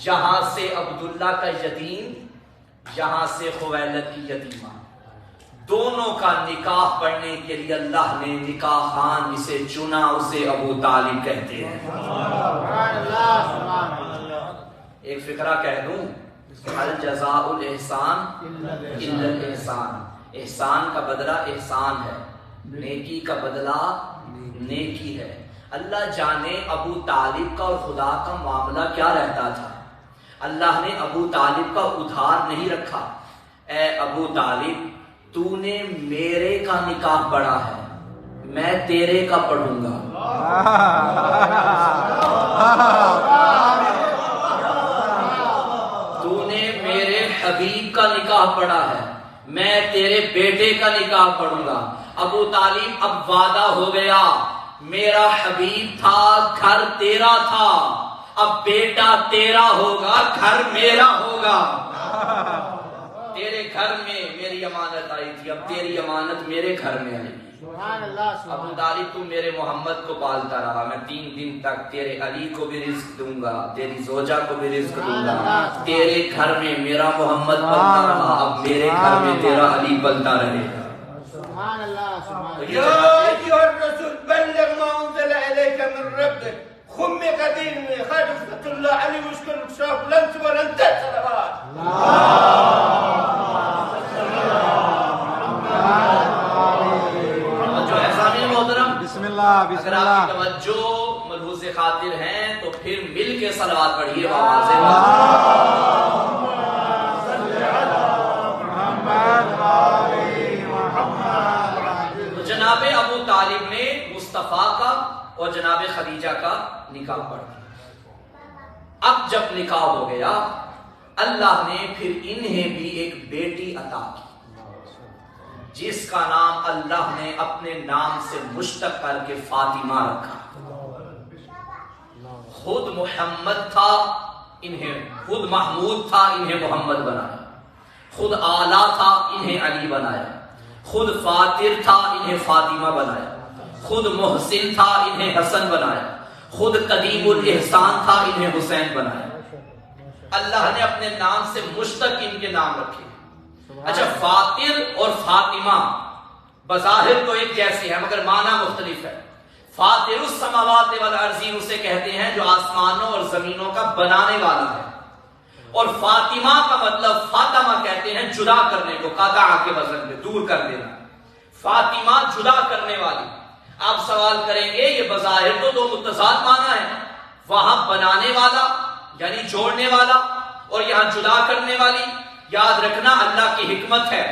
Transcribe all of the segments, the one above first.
یہاں سے عبداللہ کا یتیم، یہاں سے خویلد کی یتیمہ، دونوں کا نکاح پڑھنے کے لیے اللہ نے نکاح خان جسے چنا اسے ابو طالب کہتے ہیں۔ ایک فقرہ کہہ دوں، الجزاء الاحسان الا الاحسان، احسان کا بدلہ احسان ہے، نیکی کا بدلہ نیکی ہے۔ اللہ جانے ابو طالب کا اور خدا کا معاملہ کیا رہتا تھا۔ اللہ نے ابو طالب کا ادھار نہیں رکھا، اے ابو طالب تو نے میرے کا نکاح پڑھا ہے، میں تیرے کا پڑھوں گا۔ تو نے میرے حبیب کا نکاح پڑھا ہے، میں تیرے بیٹے کا نکاح پڑھوں گا۔ ابو طالب اب وعدہ ہو گیا، میرا حبیب تھا، گھر تیرا تھا، اب بیٹا تیرا ہوگا، گھر میرا ہوگا۔ تیرے گھر میں میری امانت آئی تھی، اب تیری امانت میرے گھر میں آئی۔ ابو طالب تو میرے محمد کو پالتا رہا، میں 3 دن تک تیرے علی کو بھی رزق دوں گا، تیری زوجہ کو بھی رزق دوں گا۔ تیرے گھر میں میرا محمد پلتا رہا، اب میرے گھر میں تیرا علی پلتا رہے گا۔ يا أيها الرسول بلغ ما أنزل إليك من ربك خم قديم خلفة الله علي واشكر شاف لن ولن تسلمات بسم اللہ بسم اگر آپ کی اللہ توجہ ملحوظ خاطر ہیں تو پھر مل کے صلوات پڑھیے بابا سے۔ تو جناب ابو طالب نے مصطفیٰ کا اور جناب خدیجہ کا نکاح پڑھا۔ اب جب نکاح ہو گیا، اللہ نے پھر انہیں بھی ایک بیٹی عطا کی جس کا نام اللہ نے اپنے نام سے مشتق کر کے فاطمہ رکھا۔ خود محمد تھا، انہیں خود محمود تھا، انہیں محمد بنایا۔ خود اعلیٰ تھا، انہیں علی بنایا۔ خود فاطر تھا، انہیں فاطمہ بنایا۔ خود محسن تھا، انہیں حسن بنایا۔ خود قدیم الاحسان تھا، انہیں حسین بنایا۔ اللہ نے اپنے نام سے مشتق ان کے نام رکھے۔ اچھا، فاطر اور فاطمہ بظاہر تو ایک جیسی ہے مگر معنی مختلف ہے۔ فاطر السماوات والارضین اسے کہتے ہیں جو آسمانوں اور زمینوں کا بنانے والا ہے، اور فاطمہ کا مطلب فاطمہ کہتے ہیں جدا کرنے کو، قطع کے وزن پہ دور کر دینا۔ فاطمہ جدا کرنے والی۔ آپ سوال کریں گے یہ بظاہر تو دو متضاد معنی ہیں، وہاں بنانے والا یعنی جوڑنے والا اور یہاں جدا کرنے والی۔ یاد رکھنا اللہ کی حکمت ہے،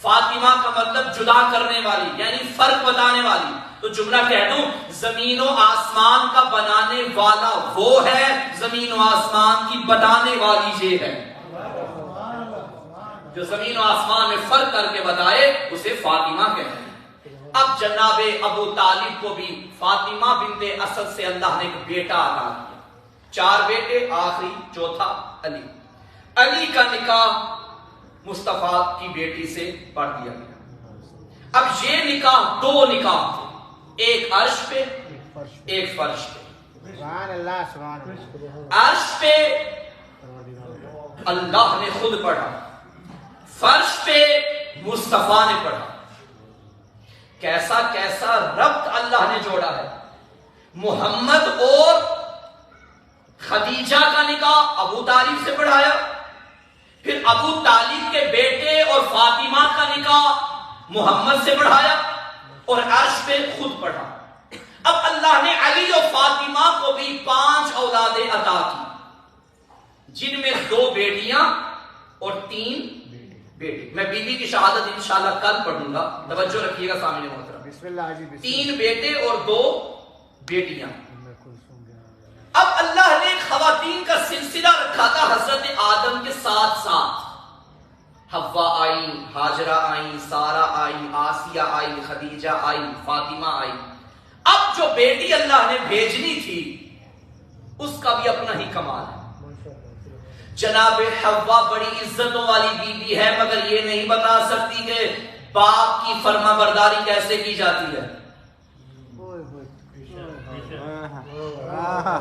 فاطمہ کا مطلب جدا کرنے والی یعنی فرق بتانے والی۔ تو جملہ کہہ دوں، زمین و آسمان کا بنانے والا وہ ہے، زمین و آسمان کی بتانے والی یہ ہے۔ جو زمین و آسمان میں فرق کر کے بتائے اسے فاطمہ کہتے ہیں۔ اب جناب ابو طالب کو بھی فاطمہ بنت اسد سے اللہ نے ایک بیٹا عطا کیا۔ 4 بیٹے، آخری چوتھا علی۔ علی کا نکاح مصطفیٰ کی بیٹی سے پڑھ دیا گیا۔ اب یہ نکاح 2 نکاح تھے، ایک عرش پہ ایک فرش پہ۔ عرش پہ اللہ نے خود پڑھا، فرش پہ مصطفیٰ نے پڑھا۔ کیسا کیسا ربط اللہ نے جوڑا ہے۔ محمد اور خدیجہ کا نکاح ابو طالب سے پڑھایا، پھر ابو طالب کے بیٹے اور فاطمہ کا نکاح محمد سے پڑھایا، اور عرش پہ خود پڑھا۔ اب اللہ نے علی اور فاطمہ کو بھی 5 اولادیں عطا کی، جن میں 2 بیٹیاں اور 3 بیٹے۔ میں بی بی کی شہادت انشاءاللہ کل پڑھوں گا، توجہ رکھیے گا سامنے محترم۔ 3 بیٹے اور 2 بیٹیاں۔ اب اللہ نے خواتین کا سلسلہ رکھا تھا حضرت آدم کے ساتھ ساتھ۔ حوا آئی، ہاجرہ آئی، سارہ آئی، آسیہ آئی، خدیجہ آئی، فاطمہ آئی۔ اب جو بیٹی اللہ نے بھیجنی تھی اس کا بھی اپنا ہی کمال ہے۔ جناب حوا بڑی عزتوں والی بی بی ہے، مگر یہ نہیں بتا سکتی کہ باپ کی فرما برداری کیسے کی جاتی ہے۔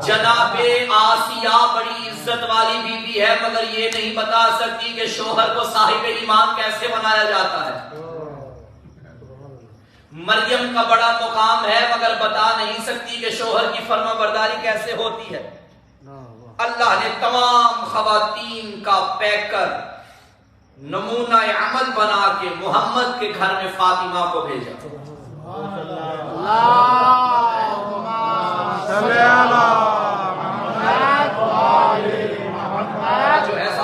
جناب آسیہ بڑی عزت والی بیوی ہے مگر یہ نہیں بتا سکتی کہ شوہر کو صاحب ایمان کیسے بنایا جاتا ہے۔ مریم کا بڑا مقام ہے مگر بتا نہیں سکتی کہ شوہر کی فرما برداری کیسے ہوتی ہے۔ اللہ نے تمام خواتین کا پیکر نمونہ عمل بنا کے محمد کے گھر میں فاطمہ کو بھیجا۔ جو ایسا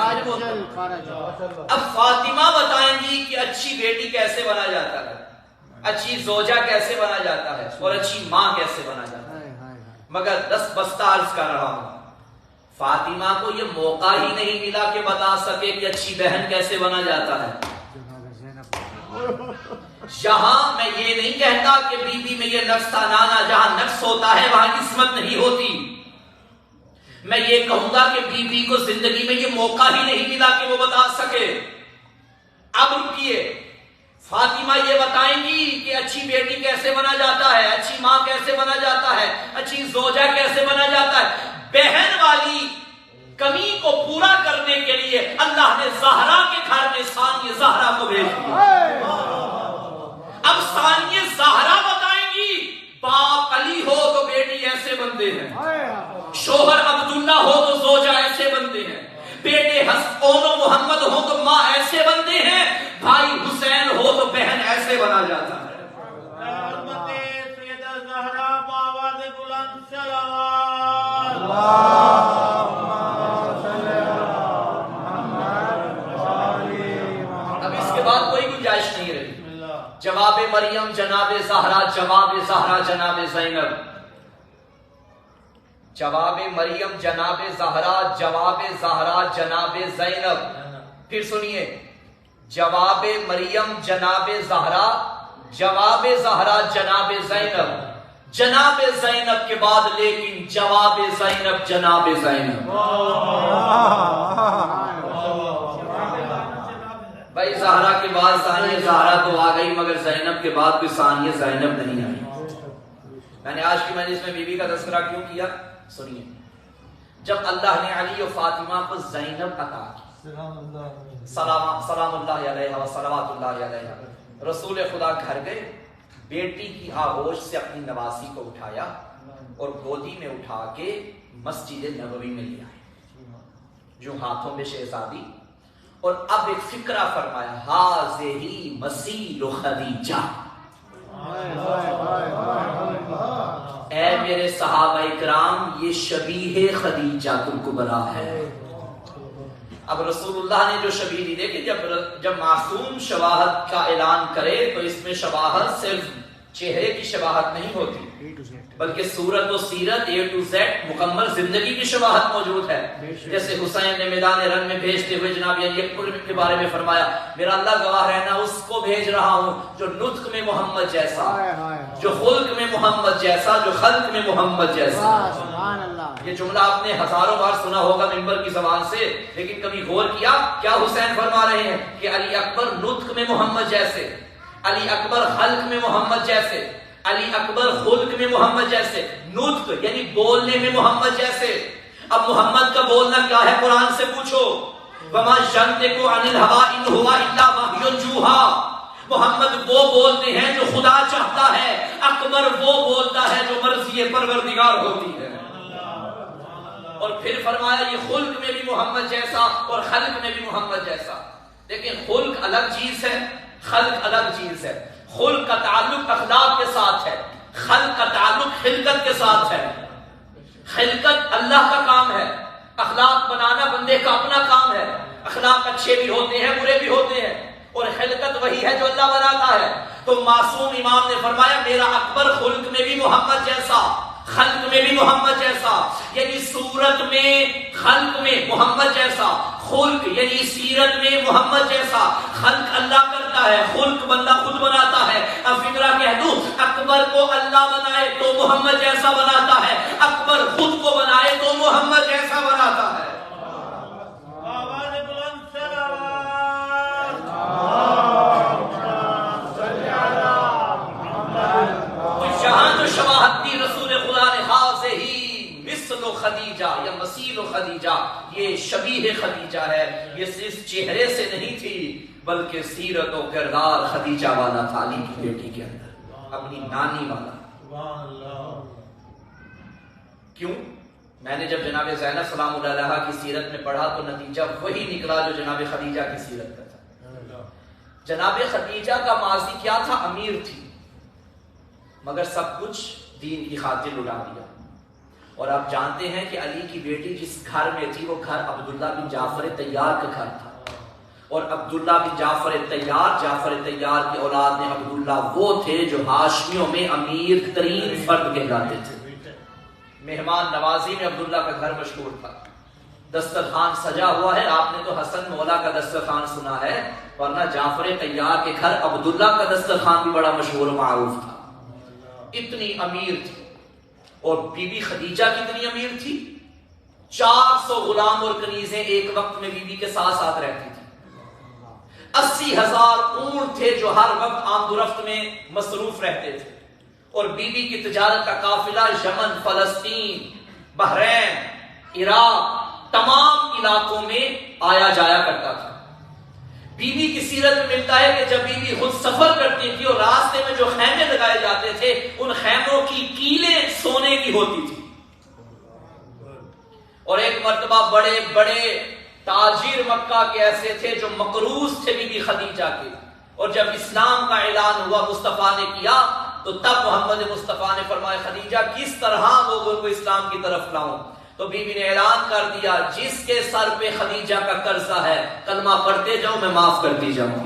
اب فاطمہ بتائیں گی کہ اچھی بیٹی کیسے بنا جاتا ہے، اچھی زوجہ کیسے بنا جاتا ہے اور اچھی ماں کیسے بنا جاتا ہے۔ مگر دس بستہ عرض کر رہا ہوں، فاطمہ کو یہ موقع ہی نہیں ملا کہ بتا سکے کہ اچھی بہن کیسے بنا جاتا ہے۔ یہاں میں یہ نہیں کہتا کہ بی بی میں یہ نقص تھا، نانا جہاں نقص ہوتا ہے وہاں قسمت نہیں ہوتی۔ میں یہ کہوں گا کہ بی بی کو زندگی میں یہ موقع ہی نہیں ملا کہ وہ بتا سکے۔ اب رکیے، فاطمہ یہ بتائیں گی کہ اچھی بیٹی کیسے بنا جاتا ہے، اچھی ماں کیسے بنا جاتا ہے، اچھی زوجہ کیسے بنا جاتا ہے۔ بہن والی کمی کو پورا کرنے کے لیے اللہ نے زہرا کے گھر میں ثانیہ زہرا کو بھیج دیا۔ اب ثانیہ زہرا بتائیں گی باپ علی ہو تو بیٹی ایسے بنتے ہیں، شوہر عبداللہ ہو تو زوجہ ایسے بنتے ہیں، بیٹے حسن و محمد ہو تو ماں ایسے بنتے ہیں، بھائی حسین ہو تو بہن ایسے بنا جاتا ہے۔ اب اس کے بعد کوئی گنجائش نہیں رہی۔ جواب مریم جناب زہرا، جواب زہرا جناب زینب، جواب مریم جناب زہرا، جواب زہرا جناب زینب۔ پھر سنیے، جواب مریم جناب زہرا، جواب زہرا جناب زینب، جناب زینب کے بعد لیکن جواب زینب جناب زینب۔ بھائی زہرا کے بعد ثانیہ زہرا تو آ گئی مگر زینب کے بعد کوئی ثانیہ زینب نہیں آئی۔ میں نے آج کی مجلس میں بی بی کا تذکرہ کیوں کیا؟ سنیے، جب اللہ نے علی و فاطمہ کو زینب عطا کی، سلام اللہ علیہ و صلوات اللہ علیہ، رسول خدا گھر گئے، بیٹی کی آغوش سے اپنی نواسی کو اٹھایا اور گودی میں اٹھا کے مسجد نبوی میں لے آئے، جو ہاتھوں میں شہزادی، اور اب ایک فکرہ فرمایا، ہاذہی مسیل خدیجہ، اے میرے صحابہ اکرام یہ شبیہ خدیجہ الکبریٰ ہے۔ اب رسول اللہ نے جو شبیہ دی، دیکھیں جب معصوم شباہت کا اعلان کرے تو اس میں شباہت صرف چہرے کی شباہت نہیں ہوتی بلکہ صورت و سیرت اے ٹو زیڈ مکمل زندگی کی شباہت موجود ہے۔ جیسے حسین نے میدان رن میں بھیجتے ہوئے جناب علی اکبر کے بارے میں فرمایا، میرا اللہ گواہ رہنا اس کو بھیج رہا ہوں جو نطق میں محمد جیسا، جو خلق میں محمد جیسا، جو خلق میں محمد جیسا۔ یہ جملہ آپ نے ہزاروں بار سنا ہوگا ممبر کی زبان سے، لیکن کبھی غور کیا کیا حسین فرما رہے ہیں کہ علی اکبر نطق میں محمد جیسے، علی اکبر خلق میں محمد جیسے، علی اکبر خلق میں محمد جیسے، نطق یعنی بولنے میں محمد جیسے۔ اب محمد کا بولنا کیا ہے قرآن سے پوچھو، وَمَا يَنطِقُ عَنِ الْهَوَىٰ إِنْ هُوَ إِلَّا وَحْيٌ يُوحَىٰ۔ محمد وہ بولتے ہیں جو خدا چاہتا ہے، اکبر وہ بولتا ہے جو مرضی پروردگار ہوتی ہے۔ اور پھر فرمایا یہ خلق میں بھی محمد جیسا اور خلق میں بھی محمد جیسا۔ لیکن خلق الگ چیز ہے، خلق الگ چیز ہے۔ خلق کا تعلق اخلاق کے ساتھ ہے، خلق کا تعلق خلقت کے ساتھ ہے۔ خلقت اللہ کا کام ہے، اخلاق بنانا بندے کا اپنا کام ہے۔ اخلاق اچھے بھی ہوتے ہیں برے بھی ہوتے ہیں، اور خلقت وہی ہے جو اللہ بناتا ہے۔ تو معصوم امام نے فرمایا میرا اکبر خلق میں بھی محمد جیسا، خلق میں بھی محمد جیسا، یعنی صورت میں خلق میں محمد جیسا، خلق یعنی سیرت میں محمد جیسا۔ خلق اللہ کرتا ہے، خلق بندہ خود بناتا ہے۔ اب فکرہ کہہ دوں، اکبر کو اللہ بنائے تو محمد جیسا بناتا ہے، اکبر خود کو بنائے تو محمد جیسا بناتا ہے۔ یہاں جو شباہت دی رسول خدا نے، ہاذہی شبیہ خدیجہ ہے. یہ صرف چہرے سے نہیں تھی بلکہ سیرت و کردار خدیجہ والا تھا علی کی بیٹی کے اندر، اپنی نانی والا. کیوں؟ میں نے جب جناب زینب سلام اللہ علیہا کی سیرت میں پڑھا تو نتیجہ وہی نکلا جو جناب خدیجہ کی سیرت کا تھا. جناب خدیجہ کا ماضی کیا تھا؟ امیر تھی، مگر سب کچھ دین کی خاطر لٹا دیا. اور آپ جانتے ہیں کہ علی کی بیٹی جس گھر میں تھی وہ گھر عبداللہ بن جعفر طیار کا گھر تھا. اور عبداللہ بن جعفر طیار کی اولاد میں عبداللہ وہ تھے جو ہاشمیوں میں امیر ترین فرد کہلاتے تھے. مہمان نوازی میں عبداللہ کا گھر مشہور تھا. دسترخوان سجا ہوا ہے، آپ نے تو حسن مولا کا دسترخوان سنا ہے، ورنہ جعفر طیار کے گھر عبداللہ کا دسترخوان بھی بڑا مشہور و معروف تھا. اتنی امیر تھی. اور بی بی خدیجہ کتنی امیر تھی؟ 400 غلام اور کنیزیں ایک وقت میں بی بی کے ساتھ ساتھ رہتی تھی. 80,000 اونٹ تھے جو ہر وقت آمد و رفت میں مصروف رہتے تھے. اور بی بی کی تجارت کا قافلہ یمن، فلسطین، بحرین، عراق، تمام علاقوں میں آیا جایا کرتا تھا. بی بی کی سیرت میں ملتا ہے کہ جب بی بی خود سفر کرتی تھی اور راستے میں جو خیمے لگائے جاتے تھے ان خیموں کی کیلیں سونے کی ہوتی تھی. اور ایک مرتبہ بڑے بڑے تاجر مکہ کے ایسے تھے جو مقروض تھے بی بی خدیجہ کے. اور جب اسلام کا اعلان ہوا مصطفیٰ نے کیا تو تب محمد مصطفیٰ نے فرمایا خدیجہ کس طرح لوگوں کو اسلام کی طرف لاؤں. تو بی بی نے اعلان کر دیا جس کے سر پہ خدیجہ کا قرضہ ہے کلمہ پڑھتے جاؤ میں معاف کرتی جاؤں.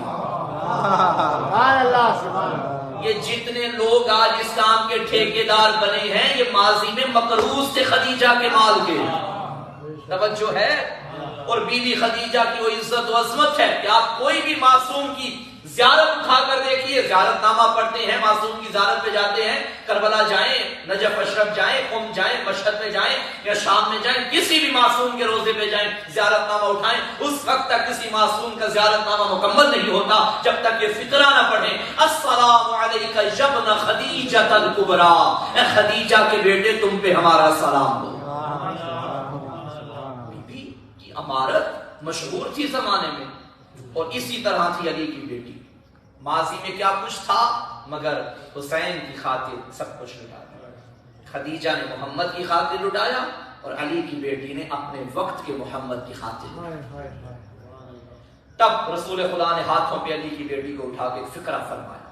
یہ جتنے لوگ آج اسلام کے ٹھیکیدار بنے ہیں یہ ماضی میں مقروض تھے خدیجہ کے مال کے. توجہ ہے. اور بی بی خدیجہ کی وہ عزت و عظمت ہے کہ آپ کوئی بھی معصوم کی زیارت اٹھا کر دیکھیے، زیارت نامہ پڑھتے ہیں، معصوم کی زیارت پہ جاتے ہیں، کربلا جائیں، نجف اشرف جائیں، قم جائیں، مشہد میں جائیں یا شام میں جائیں، کسی بھی معصوم کے روزے پہ جائیں، زیارت نامہ اٹھائیں. اس وقت تک کسی معصوم کا زیارت نامہ مکمل نہیں ہوتا جب تک یہ فقرہ نہ پڑھیں السلام علیک یبن خدیجہ الکبریٰ، اے خدیجہ کے بیٹے تم پہ ہمارا سلام ہو. بی بی کی امارت مشہور تھی زمانے میں. اور اسی طرح تھی علی کی بیٹی. ماضی میں کیا کچھ تھا مگر حسین کی خاطر سب کچھ لٹا دیا. خدیجہ نے محمد کی خاطر لٹایا اور علی کی بیٹی نے اپنے وقت کے محمد کی خاطر لٹایا. تب رسول خدا نے ہاتھوں پہ علی کی بیٹی کو اٹھا کے فکرہ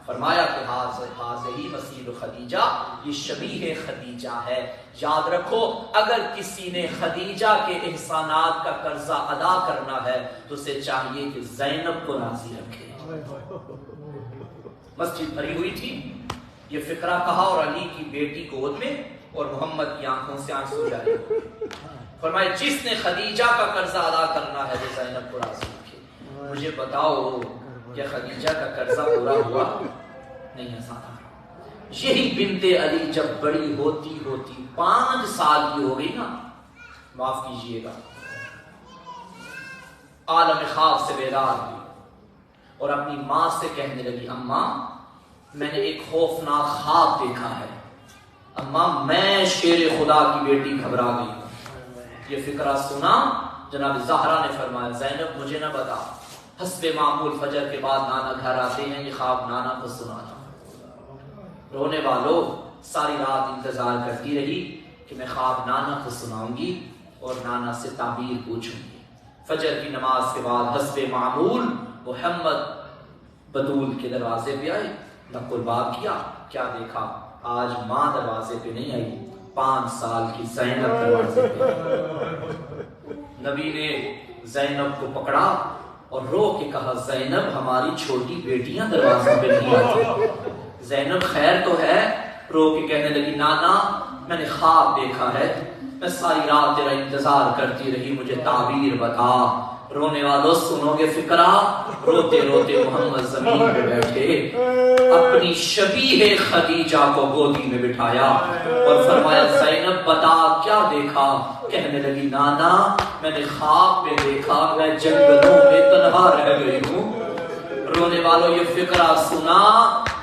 فرمایا کہ حاضری مسیل خدیجہ، یہ شبیہ خدیجہ ہے. یاد رکھو اگر کسی نے خدیجہ کے احسانات کا قرضہ ادا کرنا ہے تو اسے چاہیے کہ زینب کو راضی رکھے. مسجد بھری ہوئی تھی. یہ فقرہ کہا اور علی کی بیٹی گود میں اور محمد کی آنکھوں سے آنسو جاری. فرمایا جس نے خدیجہ کا قرضہ ادا کرنا ہے وہ زینب کو راضی رکھے. مجھے بتاؤ کہ خدیجہ کا قرضہ پورا ہوا؟ نہیں آسان. یہی بنت علی جب بڑی ہوتی 5 سال کی ہو گئی نا، معاف کیجئے گا، عالم خواب سے بیدار ہوئی اور اپنی ماں سے کہنے لگی اماں میں نے ایک خوفناک خواب دیکھا ہے. اماں میں شیر خدا کی بیٹی گھبرا گئی ہوں. یہ فقرہ سنا جناب زہرا نے فرمایا زینب مجھے نہ بتا، حسب معمول فجر کے بعد نانا گھر آتے ہیں، یہ خواب نانا کو سنانا. رونے والوں ساری رات انتظار کرتی رہی کہ میں خواب نانا کو سناؤں گی اور نانا سے تعبیر پوچھوں گی. فجر کی نماز کے بعد حسب معمول محمد بدول کے دروازے پہ آئے. نقل باب کیا، کیا دیکھا؟ آج ماں دروازے پہ نہیں آئی، 5 سال کی زینب دروازے پہ آئی. نبی نے زینب کو پکڑا اور رو کے کہا زینب ہماری چھوٹی بیٹیاں دروازے پہ نہیں آتی. زینب خیر تو ہے؟ رو کے کہنے لگی نانا میں نے خواب دیکھا ہے، میں ساری رات تیرا انتظار کرتی رہی، مجھے تعبیر بتا. رونے والوں سنو گے فقرہ. روتے روتے محمد زمین پہ بیٹھے، اپنی شبیہ خدیجہ کو گودی میں بٹھایا اور فرمایا زینب بتا کیا دیکھا؟ کہنے لگی نانا میں نے خواب میں دیکھا میں جنگلوں میں تنہا رہ گئی ہوں. رونے والوں یہ فقرہ سنا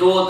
2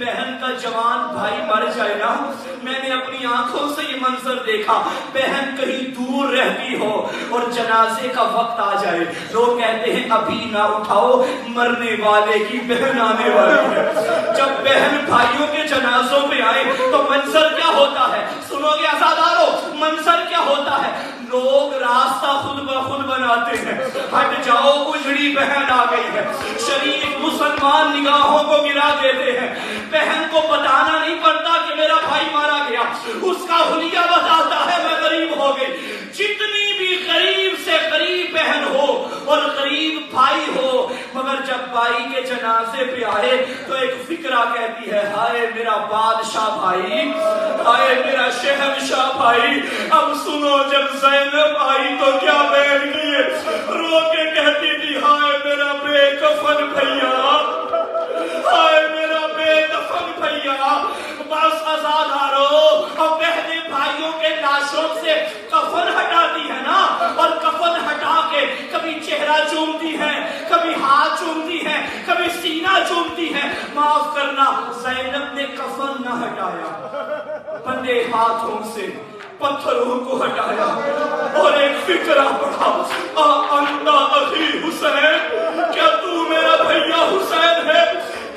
بہن کا جوان بھائی مر جائے نا، میں نے اپنی آنکھوں سے یہ منظر دیکھا، بہن کہیں دور رہتی ہو اور جنازے کا وقت آ جائے، لوگ کہتے ہیں ابھی نہ اٹھاؤ مرنے والے کی بہن آنے والی ہے۔ جب بہن بھائیوں کے جنازوں پہ آئے تو منظر کیا ہوتا ہے؟ سنو گے عزادارو، منظر کیا ہوتا ہے؟ لوگ راستہ خود بخود بناتے ہیں، ہٹ جاؤ اجڑی بہن آ گئی ہے، شریف مسلمان نگاہوں کو گرا دیتے ہیں، بہن کو بتانا نہیں پڑتا کہ میرا بھائی مارا گیا، اس کا حلیہ بتاتا ہے میں غریب ہو گئی۔ جتنی بھی قریب سے قریب بہن ہو اور قریب بھائی ہو، مگر جب بھائی کے جنازے پہ آئے تو ایک فکرہ کہتی ہے ہائے میرا بادشاہ بھائی، ہائے میرا شہنشاہ بھائی۔ اب سنو، جب زینب آئی تو کیا بیٹھ گئی، رو کے کہتی تھی ہائے میرا بے کفن بھیا، ہائے میرا بے دفن بھیا۔ بس عزادارو، اب بہنیں بھائیوں کے لاشوں سے کفن ہٹاتی ہے نا، اور کفن ہٹا کے کبھی چہرہ چومتی ہے، کبھی ہاتھ چومتی ہے، کبھی سینہ چومتی ہے۔ معاف کرنا، زینب نے کفن نہ ہٹایا، بندے ہاتھوں سے پتھروں کو ہٹایا اور ایک فکرہ پڑھا، انتا اخی حسین، کیا تو میرا بھیا حسین ہے؟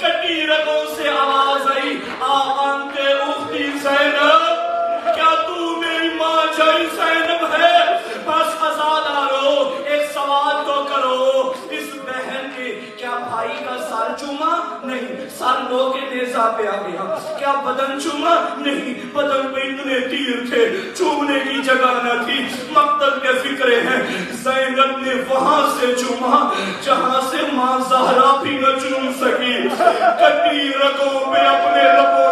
کٹی رگوں سے آواز آئی، انتے اختی زینب، کیا تو میری ماں جائی زینب ہے؟ بس عزادارو، ایک سوال تو کرو، اس بہن کے کیا بھائی کا سر چوما؟ نہیں، سر لو کے نیزہ پہ آ گیا۔ کیا بدن چوما؟ نہیں، بدن پہ اتنے تیر تھے چومنے کی جگہ نہ تھی۔ مقتل کے فکرے ہیں، زینب نے وہاں سے چوما جہاں سے ماں زہرا بھی نہ چوم سکی، کٹی رگوں پہ اپنے لبوں